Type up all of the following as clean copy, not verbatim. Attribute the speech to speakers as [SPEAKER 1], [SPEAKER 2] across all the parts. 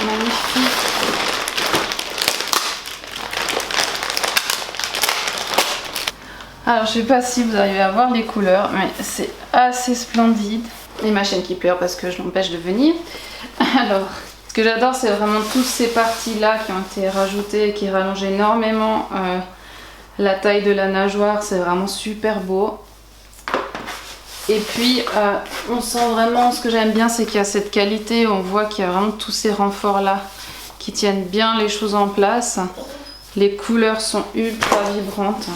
[SPEAKER 1] magnifique. Alors je sais pas si vous arrivez à voir les couleurs, mais c'est assez splendide. Et ma chienne qui pleure parce que je l'empêche de venir. Alors, ce que j'adore, c'est vraiment toutes ces parties-là qui ont été rajoutées et qui rallongent énormément la taille de la nageoire. C'est vraiment super beau. Et puis, on sent vraiment, ce que j'aime bien, c'est qu'il y a cette qualité. On voit qu'il y a vraiment tous ces renforts-là qui tiennent bien les choses en place. Les couleurs sont ultra vibrantes.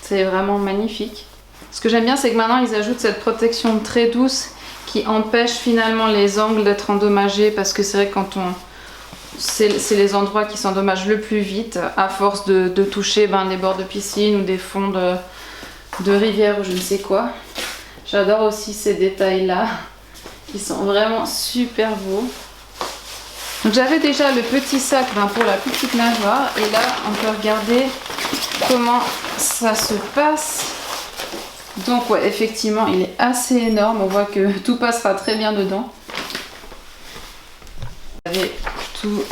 [SPEAKER 1] C'est vraiment magnifique. Ce que j'aime bien, c'est que maintenant, ils ajoutent cette protection très douce qui empêche finalement les angles d'être endommagés, parce que c'est vrai que quand on... c'est les endroits qui s'endommagent le plus vite à force de toucher des bords de piscine ou des fonds de rivière ou je ne sais quoi. J'adore aussi ces détails là qui sont vraiment super beaux. Donc j'avais déjà le petit sac pour la petite nageoire, et là on peut regarder comment ça se passe. Donc ouais, effectivement il est assez énorme, on voit que tout passera très bien dedans. Vous avez tout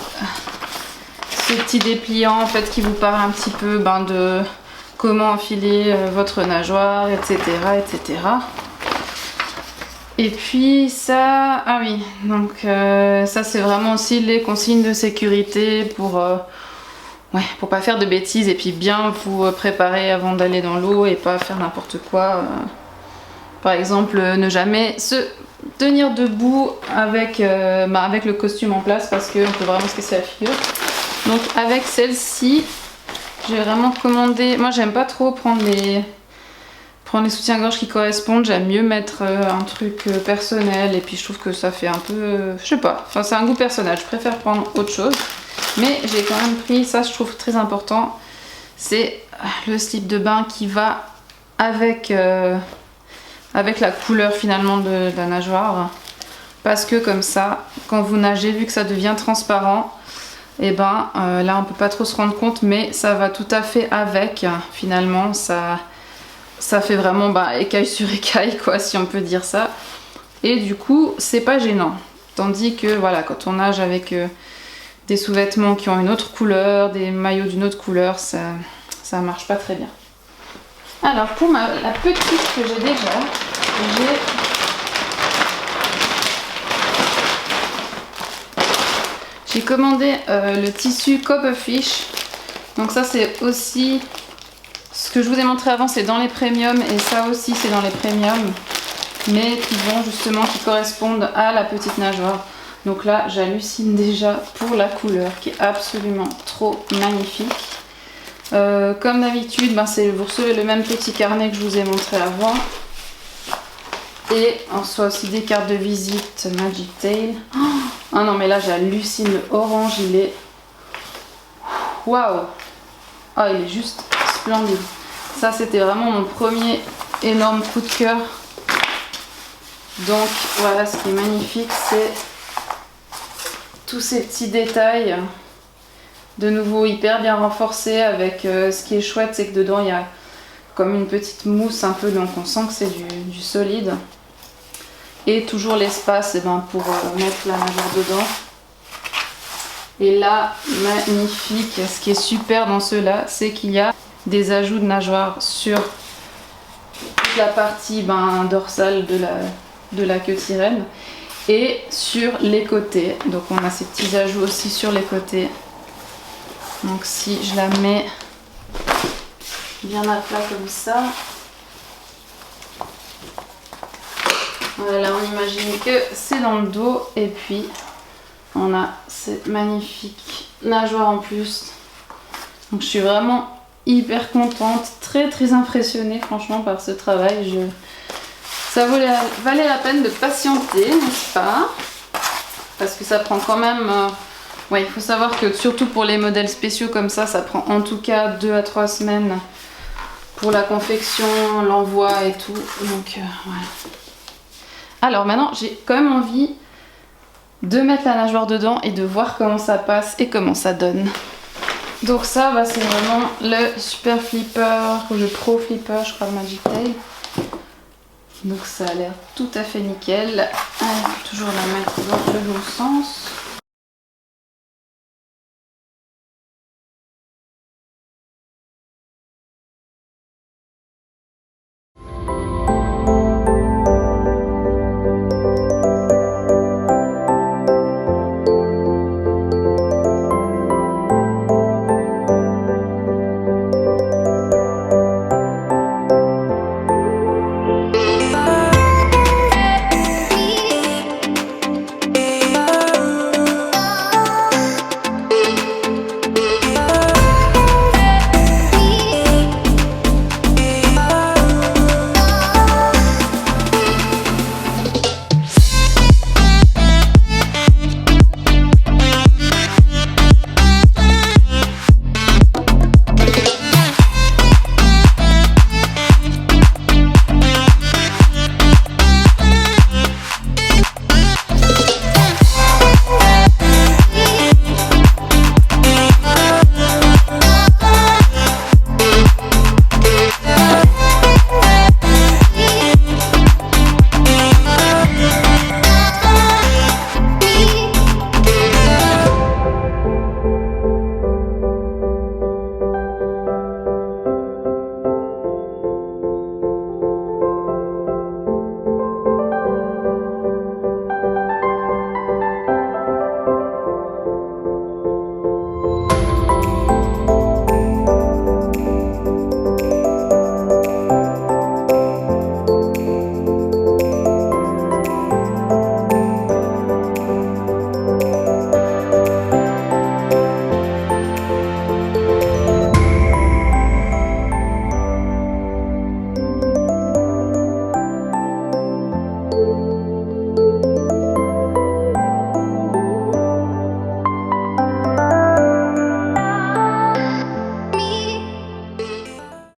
[SPEAKER 1] ce petit dépliant en fait qui vous parle un petit peu de comment enfiler votre nageoire, etc. etc. Et puis ça, ah oui, donc ça c'est vraiment aussi les consignes de sécurité pour pas faire de bêtises et puis bien vous préparer avant d'aller dans l'eau et pas faire n'importe quoi. Par exemple, ne jamais se tenir debout avec le costume en place parce qu'on peut vraiment se casser la figure. Donc avec celle-ci, j'ai vraiment commandé, moi j'aime pas trop prendre les soutiens-gorge qui correspondent, j'aime mieux mettre un truc personnel, et puis je trouve que ça fait un peu, je sais pas, enfin c'est un goût personnel, je préfère prendre autre chose. Mais j'ai quand même pris, ça je trouve très important, c'est le slip de bain qui va avec la couleur finalement de la nageoire, parce que comme ça, quand vous nagez, vu que ça devient transparent, et là on peut pas trop se rendre compte, mais ça va tout à fait avec, finalement ça fait vraiment écaille sur écaille quoi, si on peut dire ça, et du coup c'est pas gênant. Tandis que voilà, quand on nage avec des sous-vêtements qui ont une autre couleur, des maillots d'une autre couleur, ça marche pas très bien. Alors pour la petite que j'ai déjà, j'ai commandé le tissu Copperfish. Donc ça c'est aussi ce que je vous ai montré avant, c'est dans les premiums, et ça aussi c'est dans les premiums, mais qui correspondent à la petite nageoire. Donc là j'hallucine déjà pour la couleur qui est absolument trop magnifique. Comme d'habitude, vous recevez le même petit carnet que je vous ai montré avant, et on reçoit aussi des cartes de visite Magic Tail. Ah non mais là j'hallucine, le orange il est waouh, ah il est juste splendide. Ça c'était vraiment mon premier énorme coup de cœur. Donc voilà, ce qui est magnifique, c'est tous ces petits détails, de nouveau hyper bien renforcés, avec ce qui est chouette, c'est que dedans il y a comme une petite mousse un peu, donc on sent que c'est du solide, et toujours l'espace pour mettre la nageoire dedans. Et là, magnifique, ce qui est super dans ceux-là, c'est qu'il y a des ajouts de nageoire sur toute la partie dorsale de la queue de sirène et sur les côtés. Donc on a ces petits ajouts aussi sur les côtés. Donc si je la mets bien à plat comme ça, voilà, on imagine que c'est dans le dos, et puis on a cette magnifique nageoire en plus. Donc je suis vraiment hyper contente, très très impressionnée franchement par ce travail. Ça valait la peine de patienter, n'est-ce pas? Parce que ça prend quand même... il faut savoir que surtout pour les modèles spéciaux comme ça prend en tout cas 2 à 3 semaines pour la confection, l'envoi et tout. Donc voilà. Alors maintenant j'ai quand même envie de mettre la nageoire dedans et de voir comment ça passe et comment ça donne. Donc ça c'est vraiment le super flipper, ou le pro flipper je crois, de Magic Tail. Donc ça a l'air tout à fait nickel. Alors, toujours la mettre dans le bon sens.